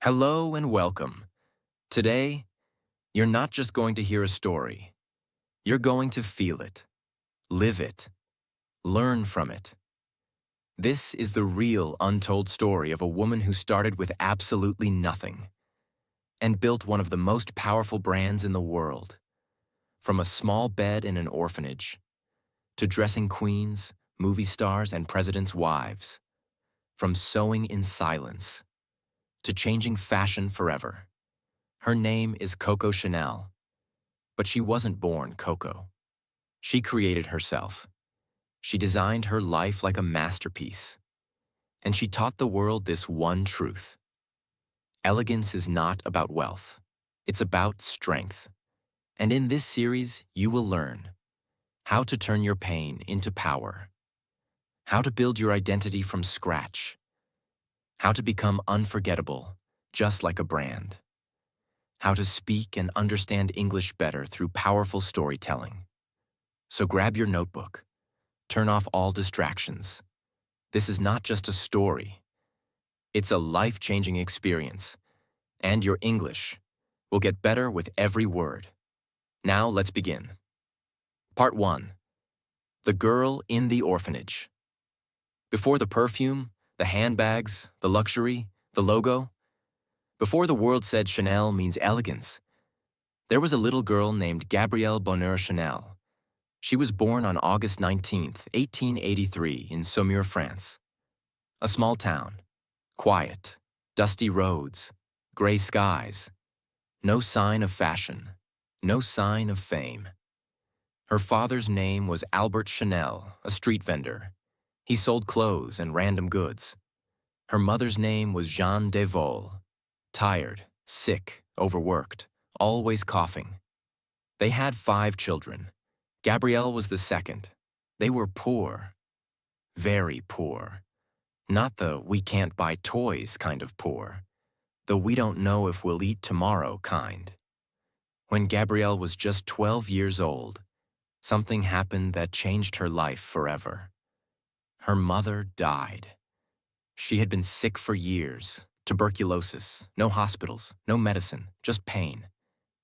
Hello and welcome. Today, you're not just going to hear a story. You're going to feel it, live it, learn from it. This is the real untold story of a woman who started with absolutely nothing and built one of the most powerful brands in the world. From a small bed in an orphanage to dressing queens, movie stars, and presidents' wives. From sewing in silence to changing fashion forever. Her name is Coco Chanel, but she wasn't born Coco. She created herself. She designed her life like a masterpiece. And she taught the world this one truth. Elegance is not about wealth. It's about strength. And in this series, you will learn how to turn your pain into power, how to build your identity from scratch, how to become unforgettable, just like a brand, how to speak and understand English better through powerful storytelling. So grab your notebook, turn off all distractions. This is not just a story. It's a life-changing experience, and your English will get better with every word. Now let's begin. Part 1. The Girl in the Orphanage. Before the perfume, the handbags, the luxury, the logo, before the world said Chanel means elegance, there was a little girl named Gabrielle Bonheur Chanel. She was born on August 19, 1883 in Saumur, France. A small town, quiet, dusty roads, gray skies, no sign of fashion, no sign of fame. Her father's name was Albert Chanel, a street vendor. He sold clothes and random goods. Her mother's name was Jeanne Devol, tired, sick, overworked, always coughing. They had 5 children. Gabrielle was the second. They were poor, very poor. Not the we can't buy toys kind of poor, the we don't know if we'll eat tomorrow kind. When Gabrielle was just 12 years old, something happened that changed her life forever. Her mother died. She had been sick for years, tuberculosis, no hospitals, no medicine, just pain.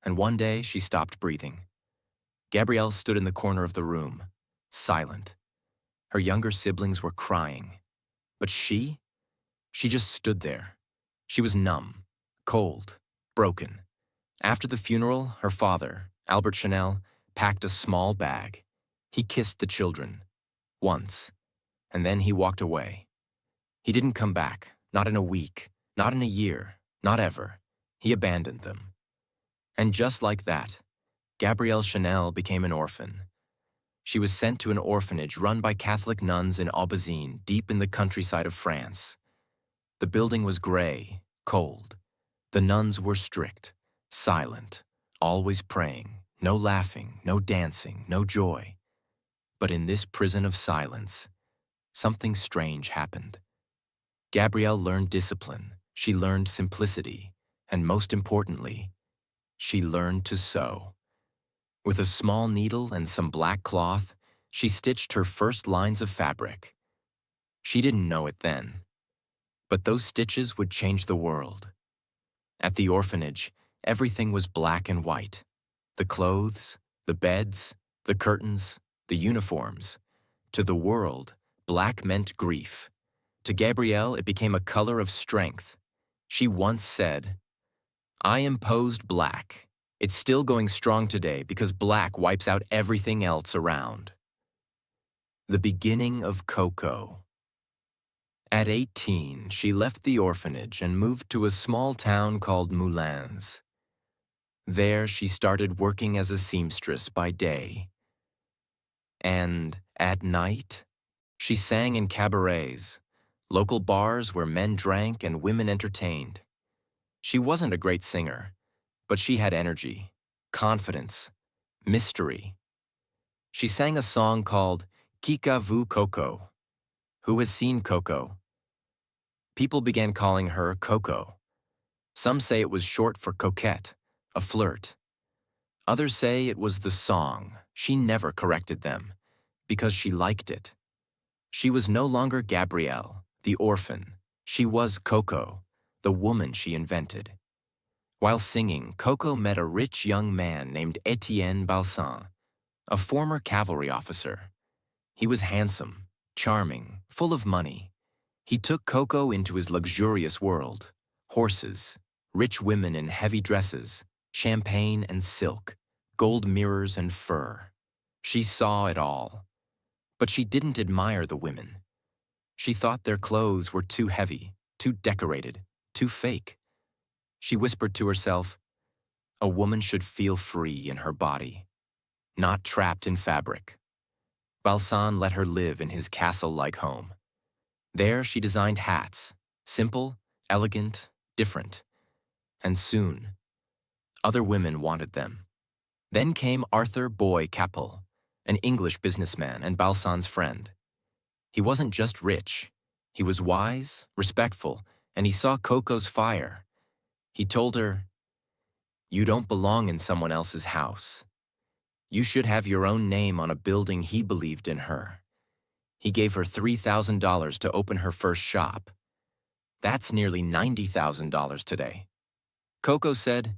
And one day she stopped breathing. Gabrielle stood in the corner of the room, silent. Her younger siblings were crying. But she just stood there. She was numb, cold, broken. After the funeral, her father, Albert Chanel, packed a small bag. He kissed the children, once, and then he walked away. He didn't come back, not in a week, not in a year, not ever. He abandoned them. And just like that, Gabrielle Chanel became an orphan. She was sent to an orphanage run by Catholic nuns in Aubazine, deep in the countryside of France. The building was gray, cold. The nuns were strict, silent, always praying, no laughing, no dancing, no joy. But in this prison of silence, something strange happened. Gabrielle learned discipline, she learned simplicity, and most importantly, she learned to sew. With a small needle and some black cloth, she stitched her first lines of fabric. She didn't know it then, but those stitches would change the world. At the orphanage, everything was black and white. The clothes, the beds, the curtains, the uniforms. To the world, black meant grief. To Gabrielle, it became a color of strength. She once said, "I imposed black. It's still going strong today because black wipes out everything else around." The beginning of Coco. At 18, she left the orphanage and moved to a small town called Moulins. There, she started working as a seamstress by day. And at night, she sang in cabarets, local bars where men drank and women entertained. She wasn't a great singer, but she had energy, confidence, mystery. She sang a song called Qui a vu Coco? Who has seen Coco? People began calling her Coco. Some say it was short for coquette, a flirt. Others say it was the song. She never corrected them, because she liked it. She was no longer Gabrielle, the orphan. She was Coco, the woman she invented. While singing, Coco met a rich young man named Etienne Balsan, a former cavalry officer. He was handsome, charming, full of money. He took Coco into his luxurious world: horses, rich women in heavy dresses, champagne and silk, gold mirrors and fur. She saw it all. But she didn't admire the women. She thought their clothes were too heavy, too decorated, too fake. She whispered to herself, a woman should feel free in her body, not trapped in fabric. Balsan let her live in his castle-like home. There she designed hats, simple, elegant, different. And soon, other women wanted them. Then came Arthur Boy Capel, an English businessman and Balsan's friend. He wasn't just rich. He was wise, respectful, and he saw Coco's fire. He told her, "You don't belong in someone else's house. You should have your own name on a building." He believed in her. He gave her $3,000 to open her first shop. That's nearly $90,000 today. Coco said,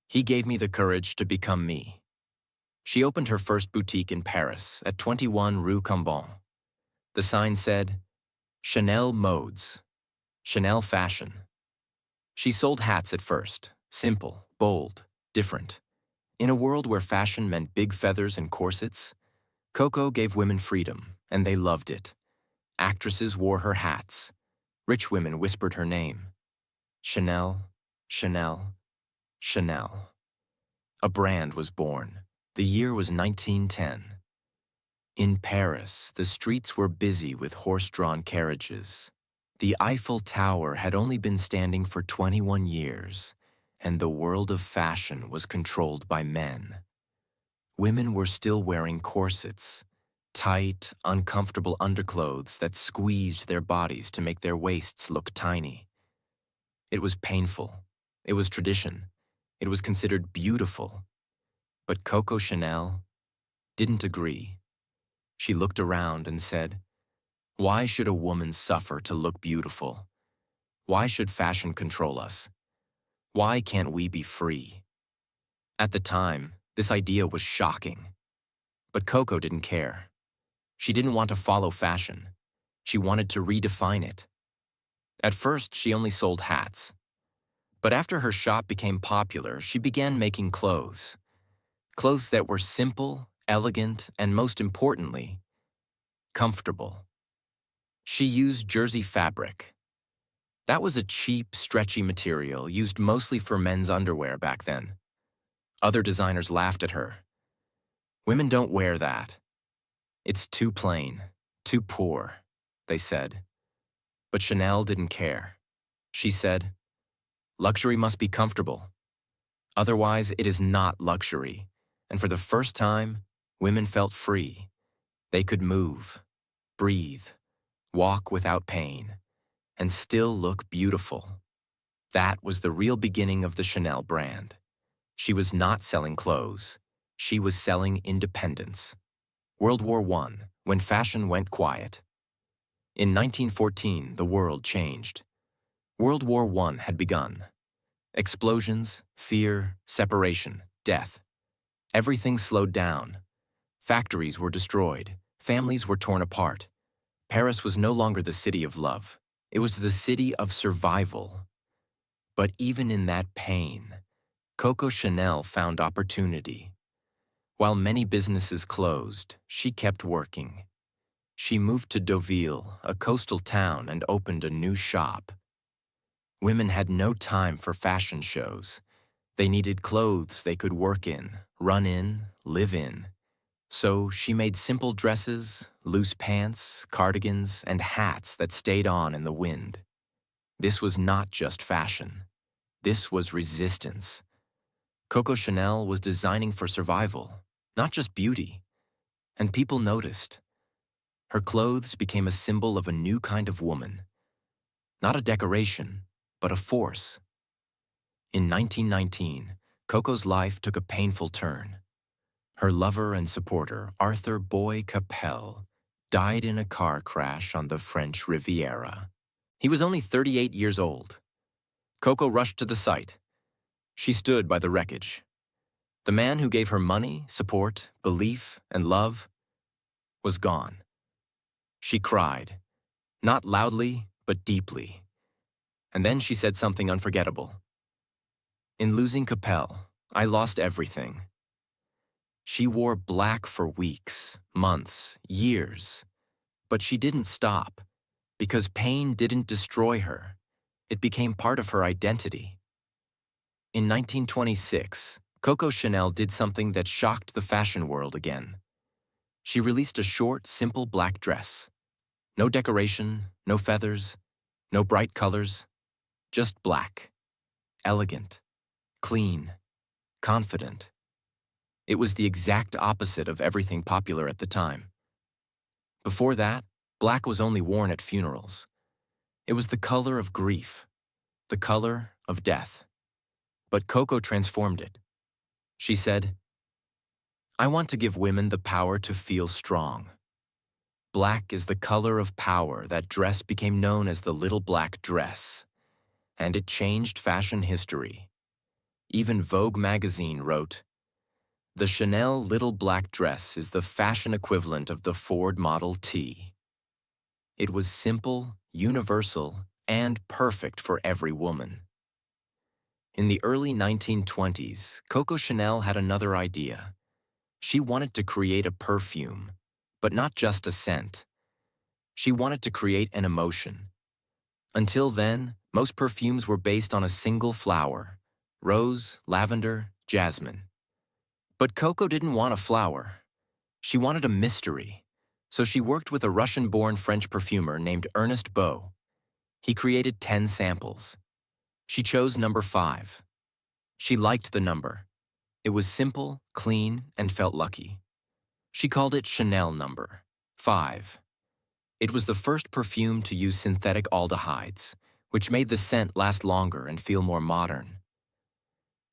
"He gave me the courage to become me." She opened her first boutique in Paris at 21 Rue Cambon. The sign said, Chanel Modes, Chanel Fashion. She sold hats at first, simple, bold, different. In a world where fashion meant big feathers and corsets, Coco gave women freedom, and they loved it. Actresses wore her hats. Rich women whispered her name. Chanel, Chanel, Chanel. A brand was born. The year was 1910. In Paris, the streets were busy with horse-drawn carriages. The Eiffel Tower had only been standing for 21 years, and the world of fashion was controlled by men. Women were still wearing corsets, tight, uncomfortable underclothes that squeezed their bodies to make their waists look tiny. It was painful. It was tradition. It was considered beautiful. But Coco Chanel didn't agree. She looked around and said, "Why should a woman suffer to look beautiful? Why should fashion control us? Why can't we be free?" At the time, this idea was shocking. But Coco didn't care. She didn't want to follow fashion. She wanted to redefine it. At first, she only sold hats. But after her shop became popular, she began making clothes. Clothes that were simple, elegant, and most importantly, comfortable. She used jersey fabric. That was a cheap, stretchy material used mostly for men's underwear back then. Other designers laughed at her. "Women don't wear that. It's too plain, too poor," they said. But Chanel didn't care. She said, "Luxury must be comfortable. Otherwise, it is not luxury." And for the first time, women felt free. They could move, breathe, walk without pain, and still look beautiful. That was the real beginning of the Chanel brand. She was not selling clothes. She was selling independence. World War I, when fashion went quiet. In 1914, the world changed. World War I had begun. Explosions, fear, separation, death. Everything slowed down. Factories were destroyed. Families were torn apart. Paris was no longer the city of love. It was the city of survival. But even in that pain, Coco Chanel found opportunity. While many businesses closed, she kept working. She moved to Deauville, a coastal town, and opened a new shop. Women had no time for fashion shows. They needed clothes they could work in, run in, live in. So she made simple dresses, loose pants, cardigans, and hats that stayed on in the wind. This was not just fashion. This was resistance. Coco Chanel was designing for survival, not just beauty. And people noticed. Her clothes became a symbol of a new kind of woman. Not a decoration, but a force. In 1919, Coco's life took a painful turn. Her lover and supporter, Arthur Boy Capel, died in a car crash on the French Riviera. He was only 38 years old. Coco rushed to the site. She stood by the wreckage. The man who gave her money, support, belief, and love was gone. She cried, not loudly, but deeply. And then she said something unforgettable. In losing Capel, I lost everything. She wore black for weeks, months, years. But she didn't stop, because pain didn't destroy her. It became part of her identity. In 1926, Coco Chanel did something that shocked the fashion world again. She released a short, simple black dress. No decoration, no feathers, no bright colors, just black. Elegant, clean, confident. It was the exact opposite of everything popular at the time. Before that, black was only worn at funerals. It was the color of grief, the color of death. But Coco transformed it. She said, I want to give women the power to feel strong. Black is the color of power. That dress became known as the little black dress. And it changed fashion history. Even Vogue magazine wrote, the Chanel little black dress is the fashion equivalent of the Ford Model T. It was simple, universal, and perfect for every woman. In the early 1920s, Coco Chanel had another idea. She wanted to create a perfume, but not just a scent. She wanted to create an emotion. Until then, most perfumes were based on a single flower: rose, lavender, jasmine. But Coco didn't want a flower. She wanted a mystery. So she worked with a Russian-born French perfumer named Ernest Beau. He created 10 samples. She chose number 5. She liked the number. It was simple, clean, and felt lucky. She called it Chanel number 5. It was the first perfume to use synthetic aldehydes, which made the scent last longer and feel more modern.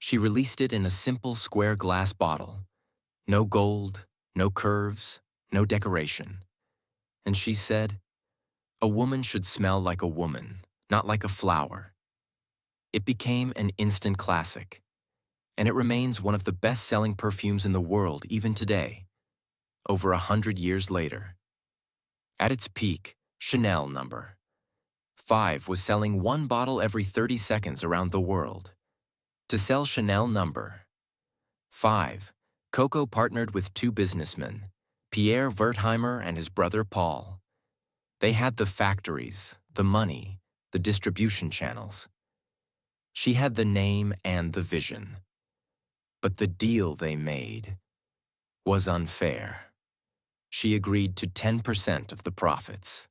She released it in a simple square glass bottle. No gold, no curves, no decoration. And she said, a woman should smell like a woman, not like a flower. It became an instant classic, and it remains one of the best-selling perfumes in the world even today, over 100 years later. At its peak, Chanel number 5 was selling 1 bottle every 30 seconds around the world. To sell Chanel number 5, Coco partnered with 2 businessmen, Pierre Wertheimer and his brother Paul. They had the factories, the money, the distribution channels. She had the name and the vision. But the deal they made was unfair. She agreed to 10% of the profits.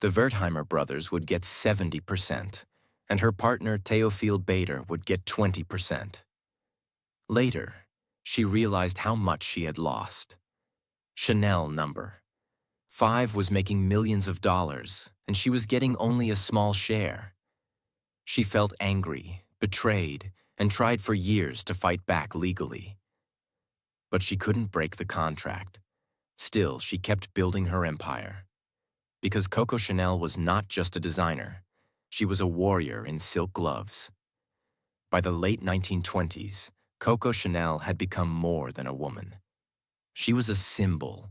The Wertheimer brothers would get 70%, and her partner Théophile Bader would get 20%. Later, she realized how much she had lost. Chanel number 5 was making millions of dollars, and she was getting only a small share. She felt angry, betrayed, and tried for years to fight back legally. But she couldn't break the contract. Still, she kept building her empire. Because Coco Chanel was not just a designer, she was a warrior in silk gloves. By the late 1920s, Coco Chanel had become more than a woman. She was a symbol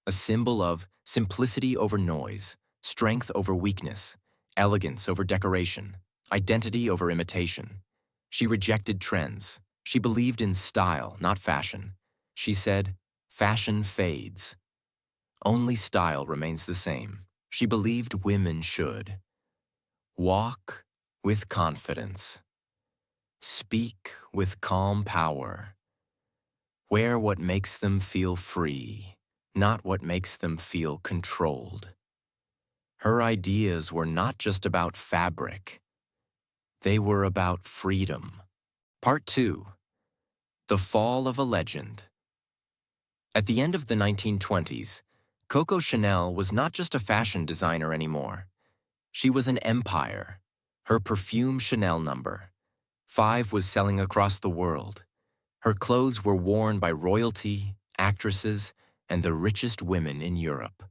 of simplicity over noise, strength over weakness, elegance over decoration, identity over imitation. She rejected trends. She believed in style, not fashion. She said, fashion fades. Only style remains the same. She believed women should walk with confidence, speak with calm power, wear what makes them feel free, not what makes them feel controlled. Her ideas were not just about fabric. They were about freedom. Part 2. The Fall of a Legend. At the end of the 1920s, Coco Chanel was not just a fashion designer anymore. She was an empire. Her perfume Chanel number 5 was selling across the world. Her clothes were worn by royalty, actresses, and the richest women in Europe.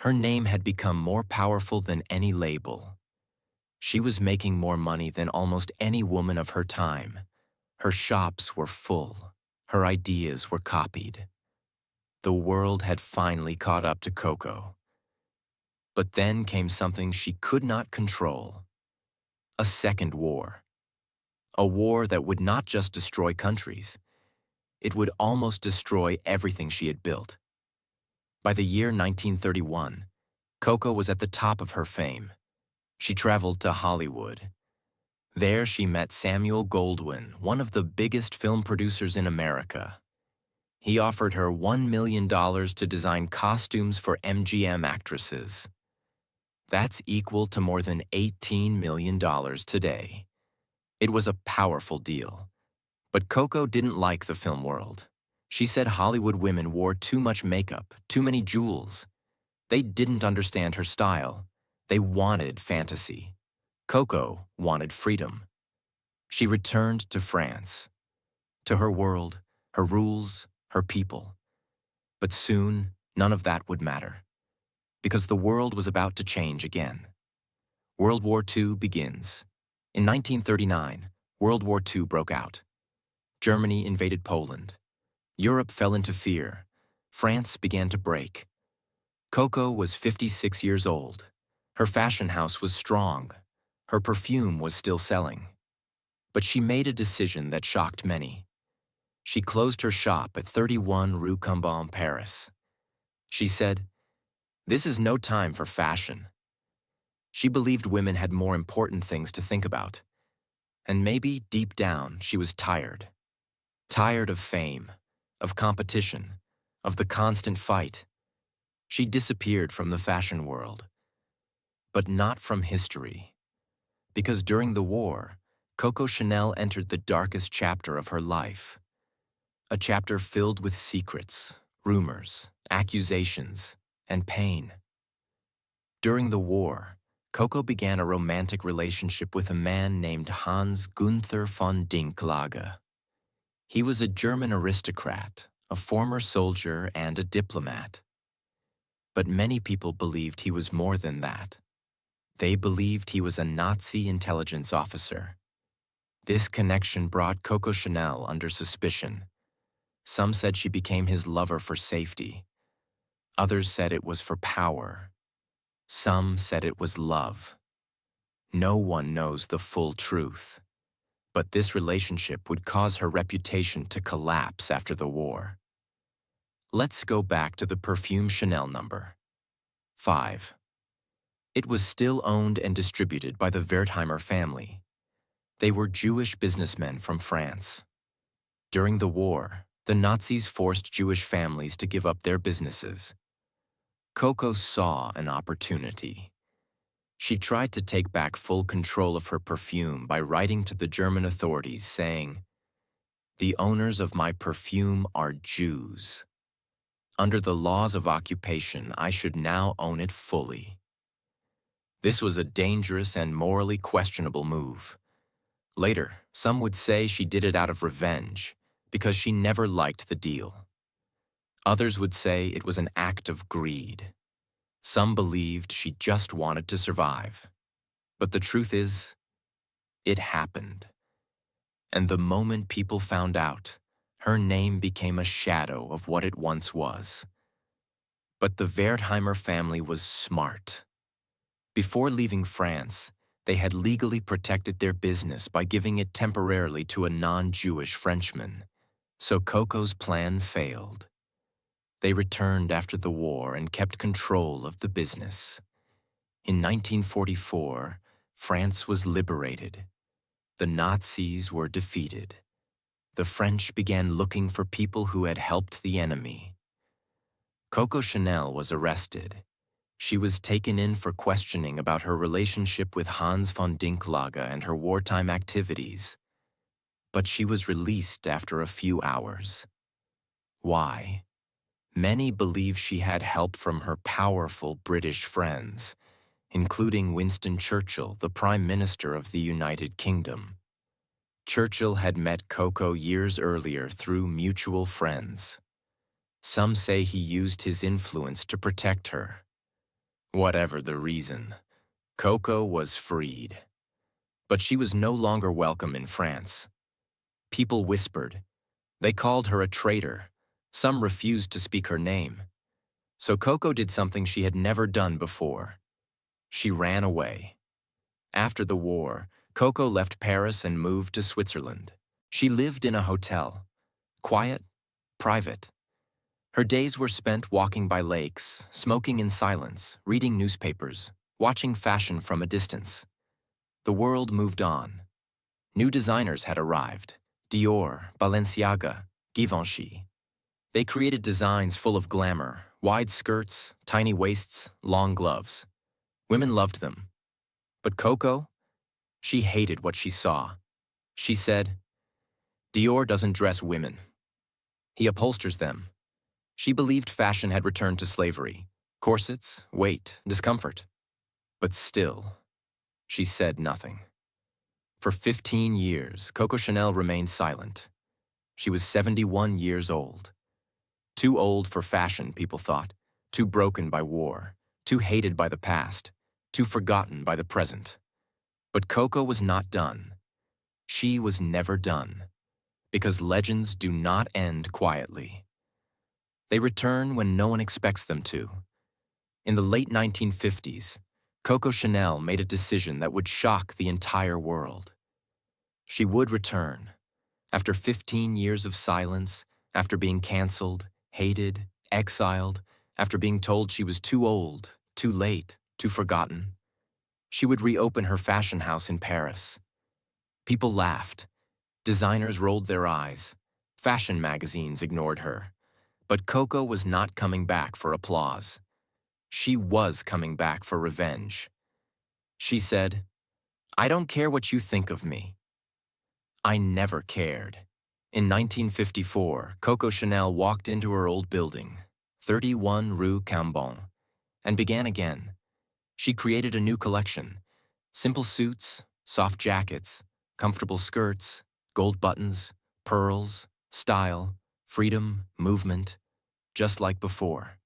Her name had become more powerful than any label. She was making more money than almost any woman of her time. Her shops were full. Her ideas were copied. The world had finally caught up to Coco. But then came something she could not control. A second war. A war that would not just destroy countries. It would almost destroy everything she had built. By the year 1931, Coco was at the top of her fame. She traveled to Hollywood. There she met Samuel Goldwyn, one of the biggest film producers in America. He offered her $1 million to design costumes for MGM actresses. That's equal to more than $18 million today. It was a powerful deal. But Coco didn't like the film world. She said Hollywood women wore too much makeup, too many jewels. They didn't understand her style. They wanted fantasy. Coco wanted freedom. She returned to France, to her world, her rules, her people. But soon, none of that would matter, because the world was about to change again. World War II begins. In 1939, World War II broke out. Germany invaded Poland. Europe fell into fear. France began to break. Coco was 56 years old. Her fashion house was strong. Her perfume was still selling. But she made a decision that shocked many. She closed her shop at 31 Rue Cambon, Paris. She said, "This is no time for fashion." She believed women had more important things to think about. And maybe, deep down, she was tired. Tired of fame, of competition, of the constant fight. She disappeared from the fashion world. But not from history. Because during the war, Coco Chanel entered the darkest chapter of her life. A chapter filled with secrets, rumors, accusations, and pain. During the war, Coco began a romantic relationship with a man named Hans Gunther von Dinklage. He was a German aristocrat, a former soldier, and a diplomat. But many people believed he was more than that. They believed he was a Nazi intelligence officer. This connection brought Coco Chanel under suspicion. Some said she became his lover for safety. Others said it was for power. Some said it was love. No one knows the full truth. But this relationship would cause her reputation to collapse after the war. Let's go back to the perfume Chanel number 5. It was still owned and distributed by the Wertheimer family. They were Jewish businessmen from France. During the war, the Nazis forced Jewish families to give up their businesses. Coco saw an opportunity. She tried to take back full control of her perfume by writing to the German authorities saying, "The owners of my perfume are Jews. Under the laws of occupation, I should now own it fully." This was a dangerous and morally questionable move. Later, some would say she did it out of revenge because she never liked the deal. Others would say it was an act of greed. Some believed she just wanted to survive. But the truth is, it happened. And the moment people found out, her name became a shadow of what it once was. But the Wertheimer family was smart. Before leaving France, they had legally protected their business by giving it temporarily to a non-Jewish Frenchman. So Coco's plan failed. They returned after the war and kept control of the business. In 1944, France was liberated. The Nazis were defeated. The French began looking for people who had helped the enemy. Coco Chanel was arrested. She was taken in for questioning about her relationship with Hans von Dinklage and her wartime activities. But she was released after a few hours. Why? Many believe she had help from her powerful British friends, including Winston Churchill, the Prime Minister of the United Kingdom. Churchill had met Coco years earlier through mutual friends. Some say he used his influence to protect her. Whatever the reason, Coco was freed. But she was no longer welcome in France. People whispered. They called her a traitor. Some refused to speak her name. So Coco did something she had never done before. She ran away. After the war, Coco left Paris and moved to Switzerland. She lived in a hotel. Quiet, private. Her days were spent walking by lakes, smoking in silence, reading newspapers, watching fashion from a distance. The world moved on. New designers had arrived. Dior, Balenciaga, Givenchy. They created designs full of glamour, wide skirts, tiny waists, long gloves. Women loved them. But Coco? She hated what she saw. She said, "Dior doesn't dress women. He upholsters them." She believed fashion had returned to slavery, corsets, weight, discomfort. But still, she said nothing. For 15 years, Coco Chanel remained silent. She was 71 years old. Too old for fashion, people thought. Too broken by war. Too hated by the past. Too forgotten by the present. But Coco was not done. She was never done. Because legends do not end quietly. They return when no one expects them to. In the late 1950s, Coco Chanel made a decision that would shock the entire world. She would return. After 15 years of silence, after being canceled, hated, exiled, after being told she was too old, too late, too forgotten, she would reopen her fashion house in Paris. People laughed. Designers rolled their eyes. Fashion magazines ignored her. But Coco was not coming back for applause. She was coming back for revenge. She said, "I don't care what you think of me." I never cared. In 1954, Coco Chanel walked into her old building, 31 Rue Cambon, and began again. She created a new collection. Simple suits, soft jackets, comfortable skirts, gold buttons, pearls, style, freedom, movement, just like before.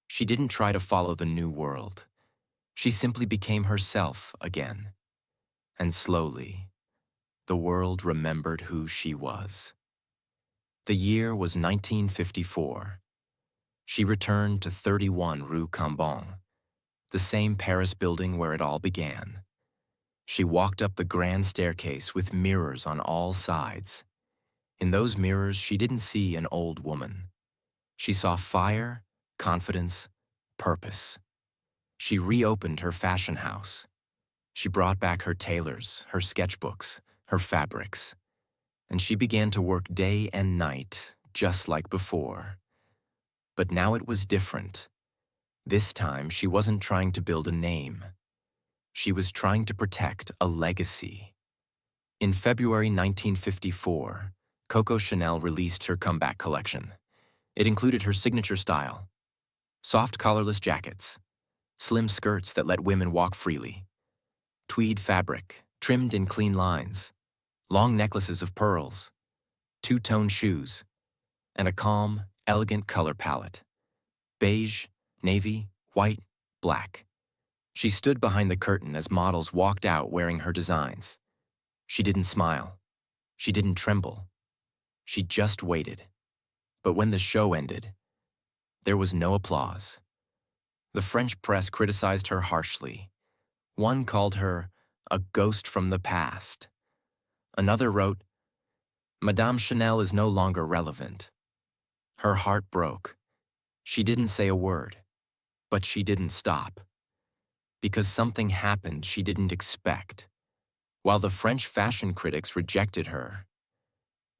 She didn't try to follow the new world. She simply became herself again. And slowly, the world remembered who she was. The year was 1954. She returned to 31 Rue Cambon, the same Paris building where it all began. She walked up the grand staircase with mirrors on all sides. In those mirrors, she didn't see an old woman. She saw fire, confidence, purpose. She reopened her fashion house. She brought back her tailors, her sketchbooks, her fabrics. And she began to work day and night, just like before. But now it was different. This time, she wasn't trying to build a name. She was trying to protect a legacy. In February 1954, Coco Chanel released her comeback collection. It included her signature style: soft collarless jackets, slim skirts that let women walk freely, tweed fabric trimmed in clean lines, long necklaces of pearls, two-tone shoes, and a calm, elegant color palette: beige, navy, white, black. She stood behind the curtain as models walked out wearing her designs. She didn't smile. She didn't tremble. She just waited. But when the show ended, there was no applause. The French press criticized her harshly. One called her a ghost from the past. Another wrote, "Madame Chanel is no longer relevant." Her heart broke. She didn't say a word, but she didn't stop. Because something happened she didn't expect. While the French fashion critics rejected her,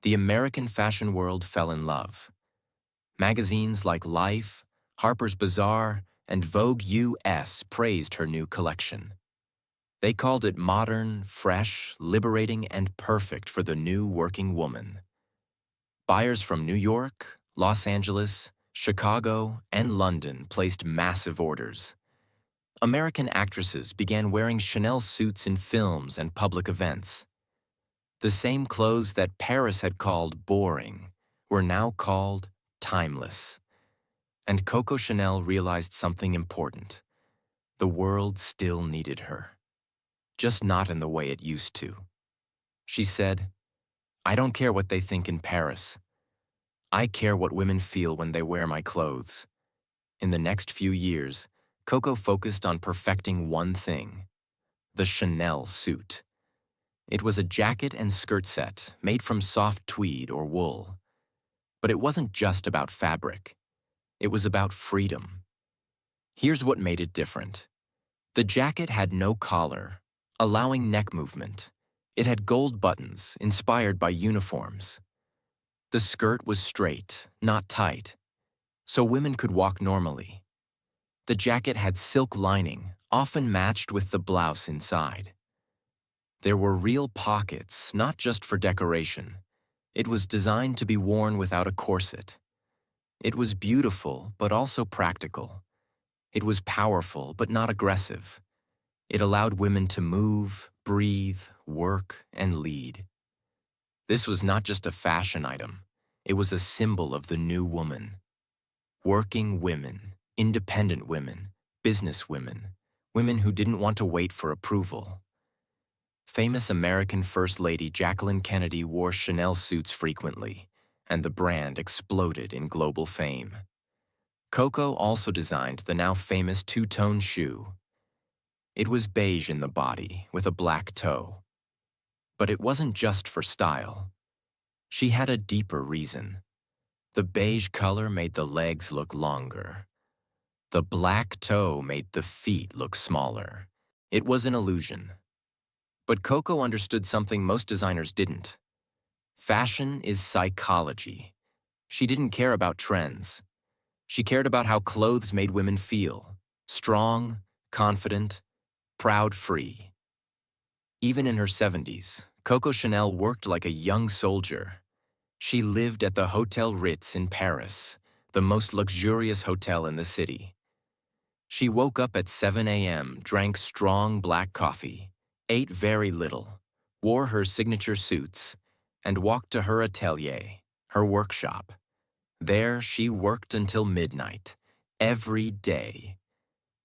the American fashion world fell in love. Magazines like Life, Harper's Bazaar, and Vogue US praised her new collection. They called it modern, fresh, liberating, and perfect for the new working woman. Buyers from New York, Los Angeles, Chicago, and London placed massive orders. American actresses began wearing Chanel suits in films and public events. The same clothes that Paris had called boring were now called timeless. And Coco Chanel realized something important. The world still needed her. just not in the way it used to. She said, "I don't care what they think in Paris. I care what women feel when they wear my clothes." In the next few years, Coco focused on perfecting one thing: the Chanel suit. It was a jacket and skirt set made from soft tweed or wool. But it wasn't just about fabric. It was about freedom. Here's what made it different. The jacket had no collar, allowing neck movement. It had gold buttons inspired by uniforms. The skirt was straight, not tight, so women could walk normally. The jacket had silk lining, often matched with the blouse inside. There were real pockets, not just for decoration. It was designed to be worn without a corset. It was beautiful, but also practical. It was powerful, but not aggressive. It allowed women to move, breathe, work, and lead. This was not just a fashion item. It was a symbol of the new woman. Working women, independent women, business women, women who didn't want to wait for approval. Famous American First Lady Jacqueline Kennedy wore Chanel suits frequently, and the brand exploded in global fame. Coco also designed the now famous two-tone shoe. It was beige in the body with a black toe. But it wasn't just for style. She had a deeper reason. The beige color made the legs look longer. The black toe made the feet look smaller. It was an illusion. But Coco understood something most designers didn't. Fashion is psychology. She didn't care about trends. She cared about how clothes made women feel: strong, confident, proud, free. Even in her 70s, Coco Chanel worked like a young soldier. She lived at the Hotel Ritz in Paris, the most luxurious hotel in the city. She woke up at 7 a.m., drank strong black coffee, ate very little, wore her signature suits, and walked to her atelier, her workshop. There, she worked until midnight, every day.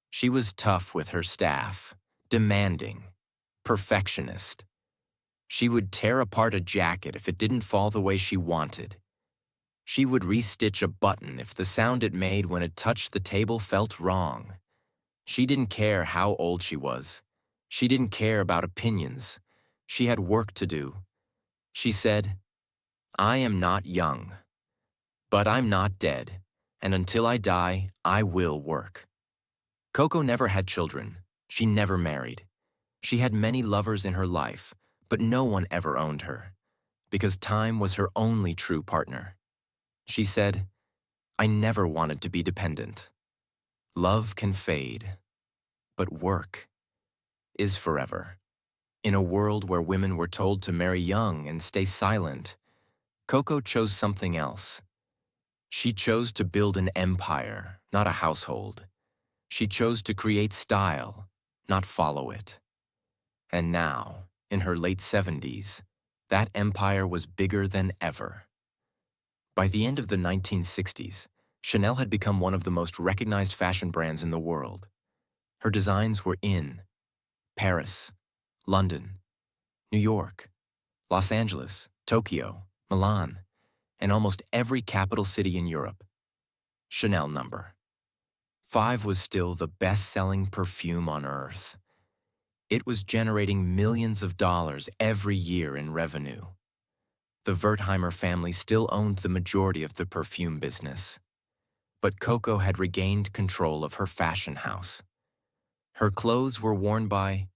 She was tough with her staff, demanding, perfectionist. She would tear apart a jacket if it didn't fall the way she wanted. She would restitch a button if the sound it made when it touched the table felt wrong. She didn't care how old she was. She didn't care about opinions. She had work to do. She said, "I am not young, but I'm not dead, and until I die, I will work." Coco never had children. She never married. She had many lovers in her life, but no one ever owned her, because time was her only true partner. She said, "I never wanted to be dependent. Love can fade, but work is forever." In a world where women were told to marry young and stay silent, Coco chose something else. She chose to build an empire, not a household. She chose to create style, not follow it. And now, in her late 70s, that empire was bigger than ever. By the end of the 1960s, Chanel had become one of the most recognized fashion brands in the world. Her designs were in Paris, London, New York, Los Angeles, Tokyo, Milan, and almost every capital city in Europe. Chanel No. 5 was still the best-selling perfume on earth. It was generating millions of dollars every year in revenue. The Wertheimer family still owned the majority of the perfume business. But Coco had regained control of her fashion house. Her clothes were worn by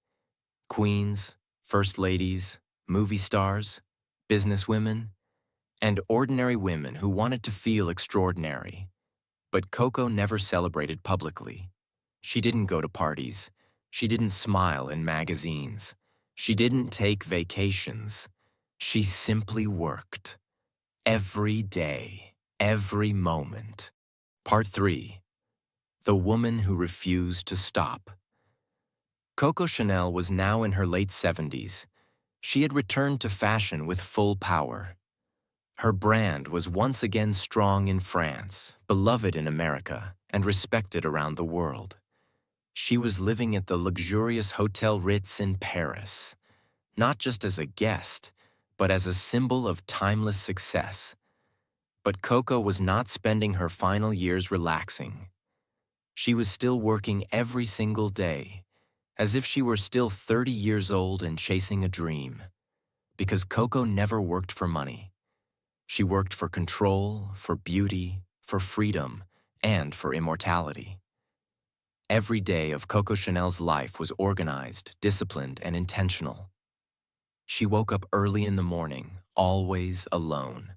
queens, first ladies, movie stars, businesswomen, and ordinary women who wanted to feel extraordinary. But Coco never celebrated publicly. She didn't go to parties. She didn't smile in magazines. She didn't take vacations. She simply worked. Every day, every moment. Part 3. The Woman Who Refused to Stop. Coco Chanel was now in her late 70s. She had returned to fashion with full power. Her brand was once again strong in France, beloved in America, and respected around the world. She was living at the luxurious Hotel Ritz in Paris, not just as a guest, but as a symbol of timeless success. But Coco was not spending her final years relaxing. She was still working every single day, as if she were still 30 years old and chasing a dream. Because Coco never worked for money. She worked for control, for beauty, for freedom, and for immortality. Every day of Coco Chanel's life was organized, disciplined, and intentional. She woke up early in the morning, always alone.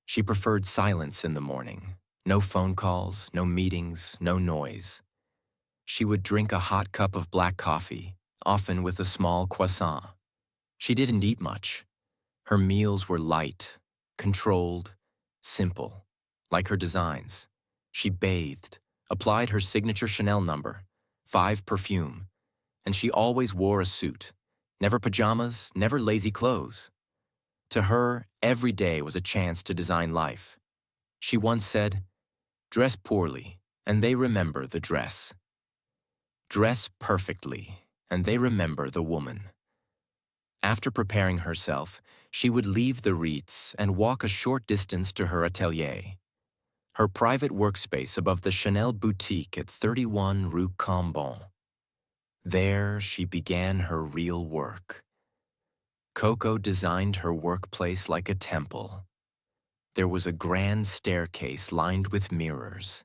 She preferred silence in the morning. No phone calls, no meetings, no noise. She would drink a hot cup of black coffee, often with a small croissant. She didn't eat much. Her meals were light, controlled, simple, like her designs. She bathed, applied her signature Chanel number, 5 perfume, and she always wore a suit. Never pajamas, never lazy clothes. To her, every day was a chance to design life. She once said, "Dress poorly, and they remember the dress. Dress perfectly, and they remember the woman." After preparing herself, she would leave the Ritz and walk a short distance to her atelier, her private workspace above the Chanel boutique at 31 Rue Cambon. There, she began her real work. Coco designed her workplace like a temple. There was a grand staircase lined with mirrors.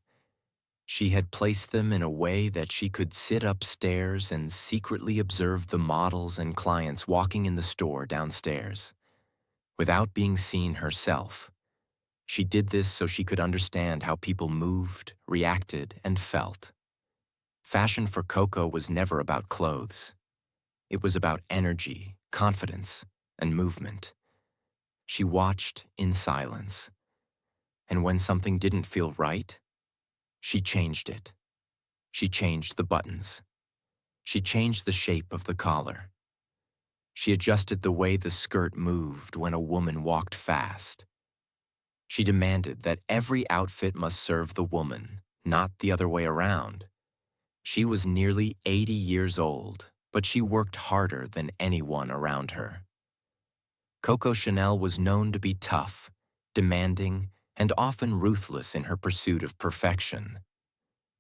She had placed them in a way that she could sit upstairs and secretly observe the models and clients walking in the store downstairs, without being seen herself. She did this so she could understand how people moved, reacted, and felt. Fashion for Coco was never about clothes. It was about energy, confidence, and movement. She watched in silence. And when something didn't feel right, she changed it. She changed the buttons. She changed the shape of the collar. She adjusted the way the skirt moved when a woman walked fast. She demanded that every outfit must serve the woman, not the other way around. She was nearly 80 years old, but she worked harder than anyone around her. Coco Chanel was known to be tough, demanding, and often ruthless in her pursuit of perfection.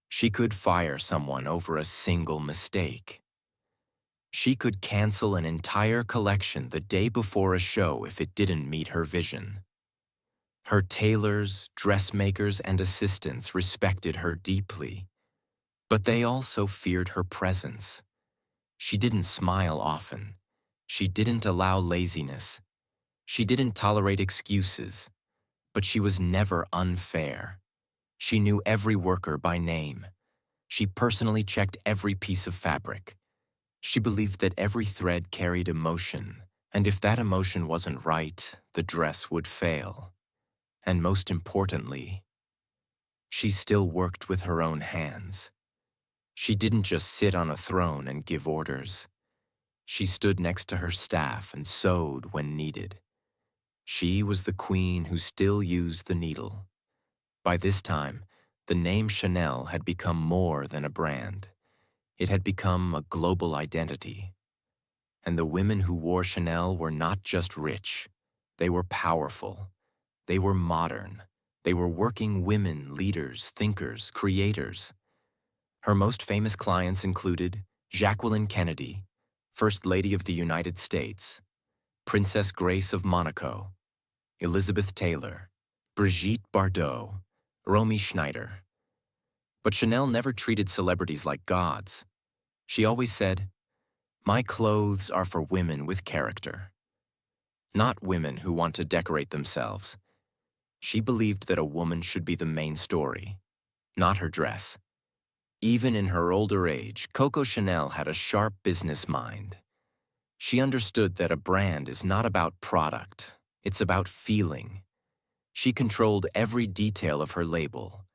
She could fire someone over a single mistake. She could cancel an entire collection the day before a show if it didn't meet her vision. Her tailors, dressmakers, and assistants respected her deeply, but they also feared her presence. She didn't smile often. She didn't allow laziness. She didn't tolerate excuses, but she was never unfair. She knew every worker by name. She personally checked every piece of fabric. She believed that every thread carried emotion, and if that emotion wasn't right, the dress would fail. And most importantly, she still worked with her own hands. She didn't just sit on a throne and give orders. She stood next to her staff and sewed when needed. She was the queen who still used the needle. By this time, the name Chanel had become more than a brand. It had become a global identity. And the women who wore Chanel were not just rich. They were powerful. They were modern. They were working women, leaders, thinkers, creators. Her most famous clients included Jacqueline Kennedy, First Lady of the United States, Princess Grace of Monaco, Elizabeth Taylor, Brigitte Bardot, Romy Schneider. But Chanel never treated celebrities like gods. She always said, "My clothes are for women with character," not women who want to decorate themselves. She believed that a woman should be the main story, not her dress. Even in her older age, Coco Chanel had a sharp business mind. She understood that a brand is not about product, it's about feeling. She controlled every detail of her label,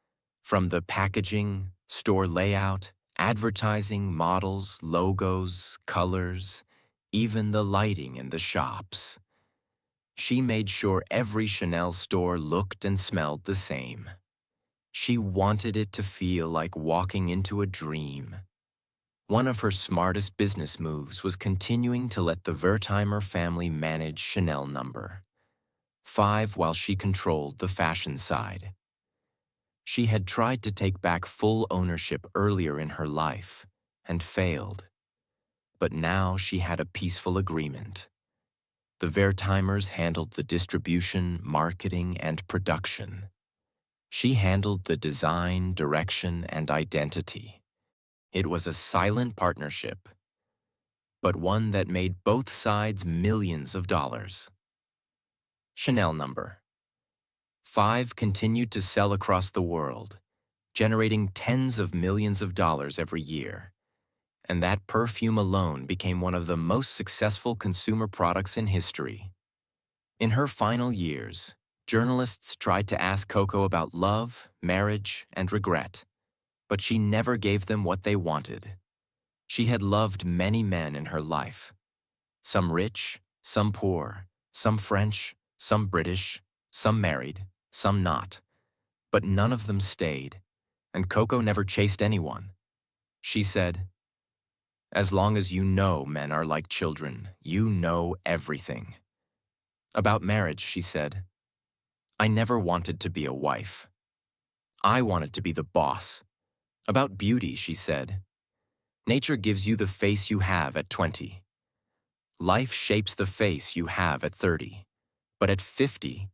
from the packaging, store layout, advertising, models, logos, colors, even the lighting in the shops. She made sure every Chanel store looked and smelled the same. She wanted it to feel like walking into a dream. One of her smartest business moves was continuing to let the Wertheimer family manage Chanel number 5 while she controlled the fashion side. She had tried to take back full ownership earlier in her life and failed. But now she had a peaceful agreement. The Wertheimers handled the distribution, marketing, and production. She handled the design, direction, and identity. It was a silent partnership, but one that made both sides millions of dollars. Chanel number 5 continued to sell across the world, generating tens of millions of dollars every year. And that perfume alone became one of the most successful consumer products in history. In her final years, journalists tried to ask Coco about love, marriage, and regret, but she never gave them what they wanted. She had loved many men in her life, some rich, some poor, some French, some British, some married, some not, but none of them stayed, and Coco never chased anyone. She said, "As long as you know men are like children, you know everything." About marriage, she said, "I never wanted to be a wife. I wanted to be the boss." About beauty, she said, "Nature gives you the face you have at 20. Life shapes the face you have at 30. But at 50,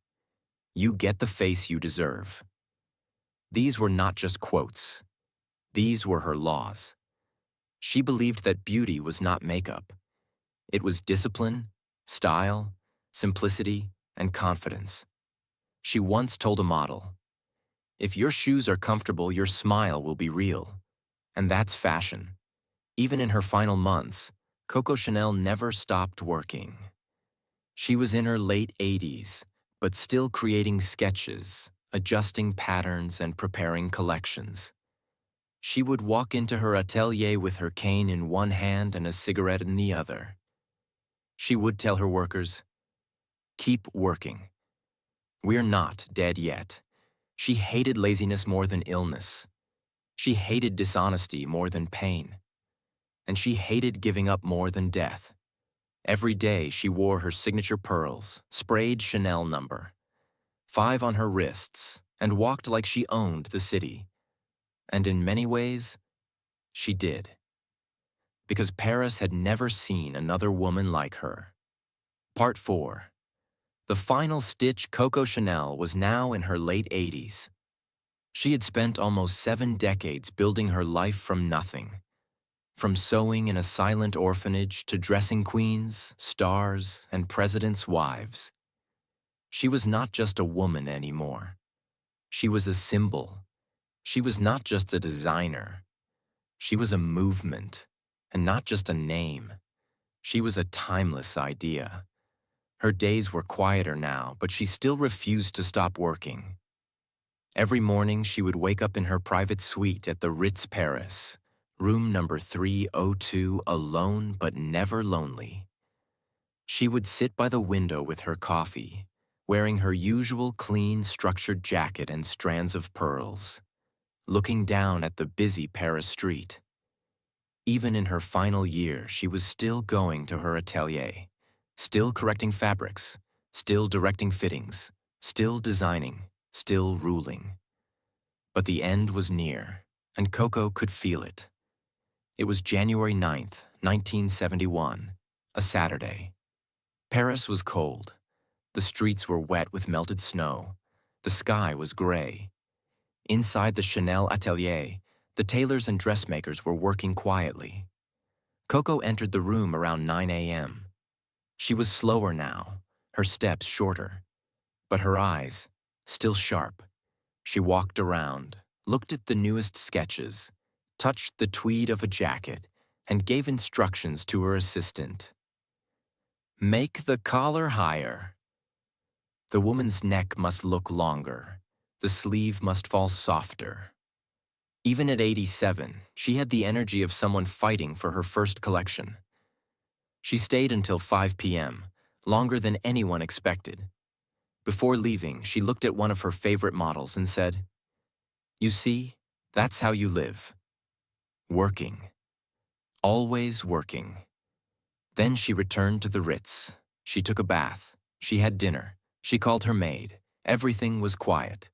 you get the face you deserve." These were not just quotes. These were her laws. She believed that beauty was not makeup. It was discipline, style, simplicity, and confidence. She once told a model, "If your shoes are comfortable, your smile will be real." And that's fashion. Even in her final months, Coco Chanel never stopped working. She was in her late 80s, but still creating sketches, adjusting patterns, and preparing collections. She would walk into her atelier with her cane in one hand and a cigarette in the other. She would tell her workers, "Keep working. We're not dead yet." She hated laziness more than illness. She hated dishonesty more than pain. And she hated giving up more than death. Every day she wore her signature pearls, sprayed Chanel number 5 on her wrists, and walked like she owned the city. And in many ways, she did. Because Paris had never seen another woman like her. Part 4. The final stitch. Coco Chanel was now in her late 80s. She had spent almost 7 decades building her life from nothing. From sewing in a silent orphanage to dressing queens, stars, and presidents' wives. She was not just a woman anymore. She was a symbol. She was not just a designer. She was a movement, and not just a name. She was a timeless idea. Her days were quieter now, but she still refused to stop working. Every morning she would wake up in her private suite at the Ritz Paris, room number 302, alone but never lonely. She would sit by the window with her coffee, wearing her usual clean, structured jacket and strands of pearls, looking down at the busy Paris street. Even in her final year, she was still going to her atelier, still correcting fabrics, still directing fittings, still designing, still ruling. But the end was near, and Coco could feel it. It was January 9th, 1971, a Saturday. Paris was cold. The streets were wet with melted snow. The sky was gray. Inside the Chanel atelier, the tailors and dressmakers were working quietly. Coco entered the room around 9 a.m. She was slower now, her steps shorter, but her eyes, still sharp. She walked around, looked at the newest sketches, touched the tweed of a jacket, and gave instructions to her assistant. "Make the collar higher. The woman's neck must look longer. The sleeve must fall softer." Even at 87, she had the energy of someone fighting for her first collection. She stayed until 5 p.m., longer than anyone expected. Before leaving, she looked at one of her favorite models and said, "You see, that's how you live. Working." always working. Then she returned to the Ritz. She took a bath. She had dinner. She called her maid. Everything was quiet.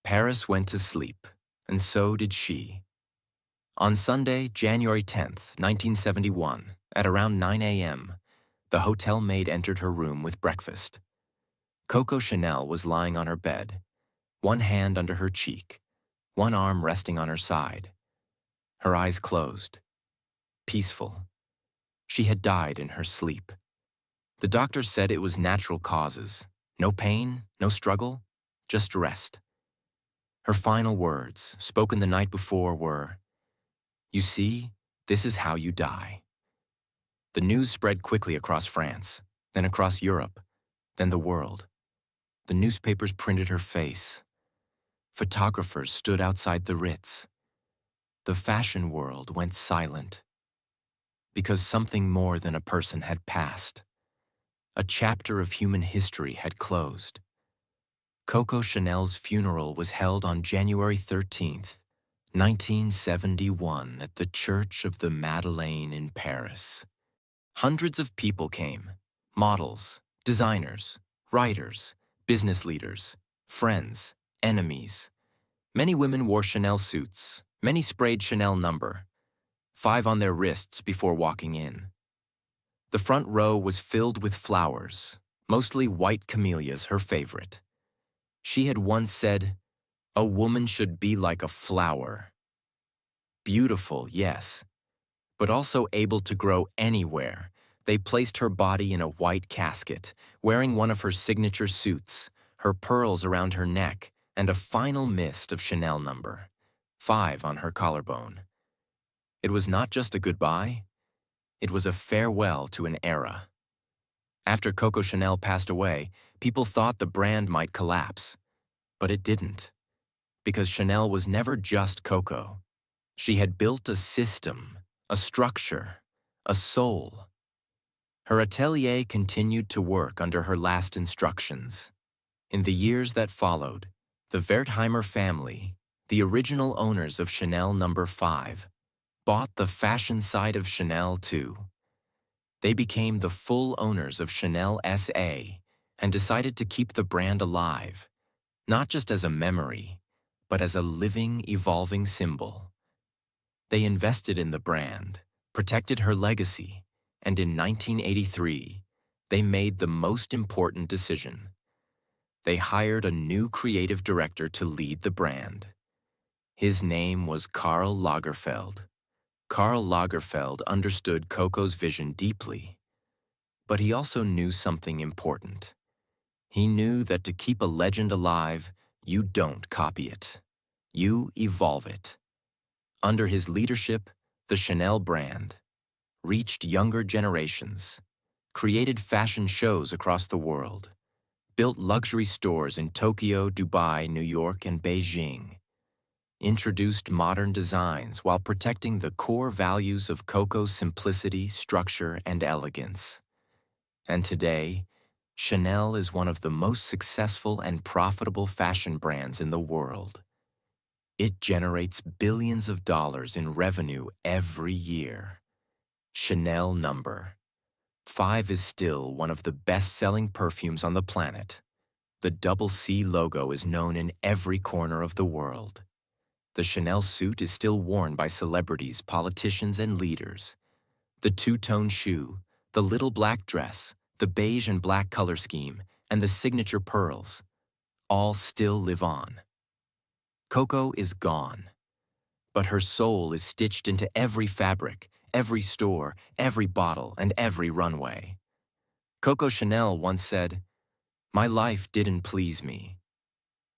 Paris went to sleep, and so did she. On Sunday, January 10th, 1971, at around 9 a.m., the hotel maid entered her room with breakfast. Coco Chanel was lying on her bed, one hand under her cheek, one arm resting on her side. Her eyes closed, peaceful. She had died in her sleep. The doctor said it was natural causes. No pain, no struggle, just rest. Her final words, spoken the night before, were, "You see, this is how you die." The news spread quickly across France, then across Europe, then the world. The newspapers printed her face. Photographers stood outside the Ritz. The fashion world went silent. Because something more than a person had passed. A chapter of human history had closed. Coco Chanel's funeral was held on January 13th, 1971, at the Church of the Madeleine in Paris. Hundreds of people came: models, designers, writers, business leaders, friends, enemies. Many women wore Chanel suits, many sprayed Chanel number 5 on their wrists before walking in. The front row was filled with flowers, mostly white camellias, her favorite. She had once said, "A woman should be like a flower." Beautiful, yes, but also able to grow anywhere. They placed her body in a white casket, wearing one of her signature suits, her pearls around her neck, and a final mist of Chanel number 5 on her collarbone. It was not just a goodbye, it was a farewell to an era. After Coco Chanel passed away, people thought the brand might collapse. But it didn't, because Chanel was never just Coco. She had built a system, a structure, a soul. Her atelier continued to work under her last instructions. In the years that followed, the Wertheimer family, the original owners of Chanel number 5, bought the fashion side of Chanel too. They became the full owners of Chanel SA and decided to keep the brand alive, not just as a memory, but as a living, evolving symbol. They invested in the brand, protected her legacy, and in 1983, they made the most important decision. They hired a new creative director to lead the brand. His name was Karl Lagerfeld. Karl Lagerfeld understood Coco's vision deeply, but he also knew something important. He knew that to keep a legend alive, you don't copy it. You evolve it. Under his leadership, the Chanel brand reached younger generations, created fashion shows across the world, built luxury stores in Tokyo, Dubai, New York, and Beijing, introduced modern designs while protecting the core values of Coco's simplicity, structure, and elegance. And today, Chanel is one of the most successful and profitable fashion brands in the world. It generates billions of dollars in revenue every year. Chanel number 5 is still one of the best-selling perfumes on the planet. The double C logo is known in every corner of the world. The Chanel suit is still worn by celebrities, politicians, and leaders. The two-tone shoe, the little black dress, the beige and black color scheme, and the signature pearls, all still live on. Coco is gone, but her soul is stitched into every fabric, every store, every bottle, and every runway. Coco Chanel once said, "My life didn't please me,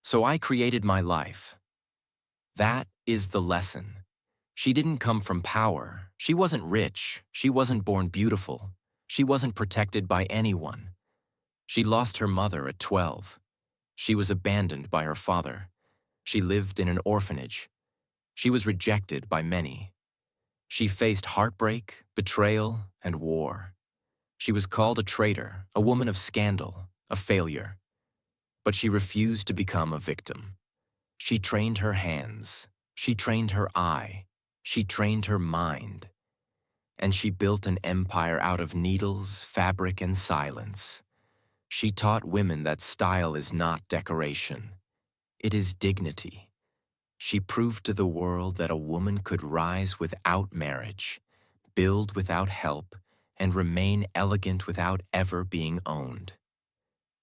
so I created my life." That is the lesson. She didn't come from power. She wasn't rich. She wasn't born beautiful. She wasn't protected by anyone. She lost her mother at 12. She was abandoned by her father. She lived in an orphanage. She was rejected by many. She faced heartbreak, betrayal, and war. She was called a traitor, a woman of scandal, a failure. But she refused to become a victim. She trained her hands. She trained her eye. She trained her mind. And she built an empire out of needles, fabric, and silence. She taught women that style is not decoration. It is dignity. She proved to the world that a woman could rise without marriage, build without help, and remain elegant without ever being owned.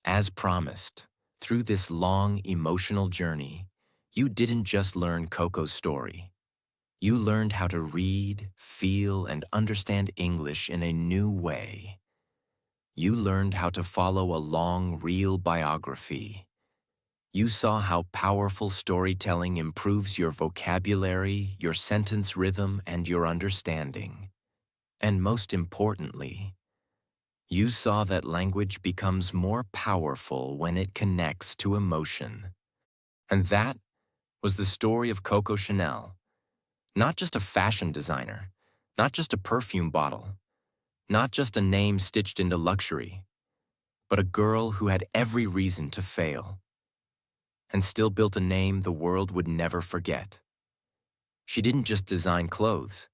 As promised, through this long, emotional journey, you didn't just learn Coco's story. You learned how to read, feel, and understand English in a new way. You learned how to follow a long, real biography. You saw how powerful storytelling improves your vocabulary, your sentence rhythm, and your understanding. And most importantly, you saw that language becomes more powerful when it connects to emotion. And that was the story of Coco Chanel. Not just a fashion designer, not just a perfume bottle, not just a name stitched into luxury, but a girl who had every reason to fail and still built a name the world would never forget. She didn't just design clothes.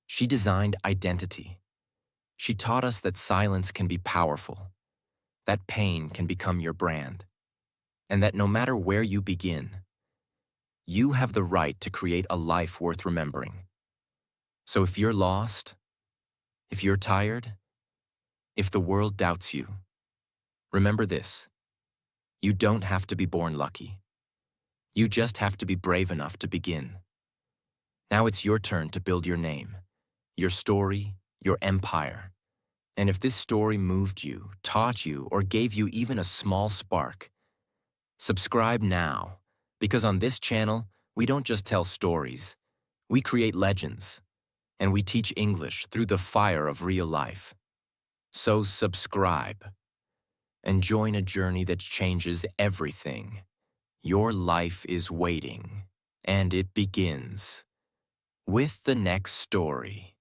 She designed identity. She taught us that silence can be powerful, that pain can become your brand, and that no matter where you begin, you have the right to create a life worth remembering. So if you're lost, if you're tired, if the world doubts you, remember this: you don't have to be born lucky. You just have to be brave enough to begin. Now it's your turn to build your name, your story, your empire. And if this story moved you, taught you, or gave you even a small spark, subscribe now, because on this channel, we don't just tell stories, we create legends, and we teach English through the fire of real life. So subscribe and join a journey that changes everything. Your life is waiting, and it begins with the next story.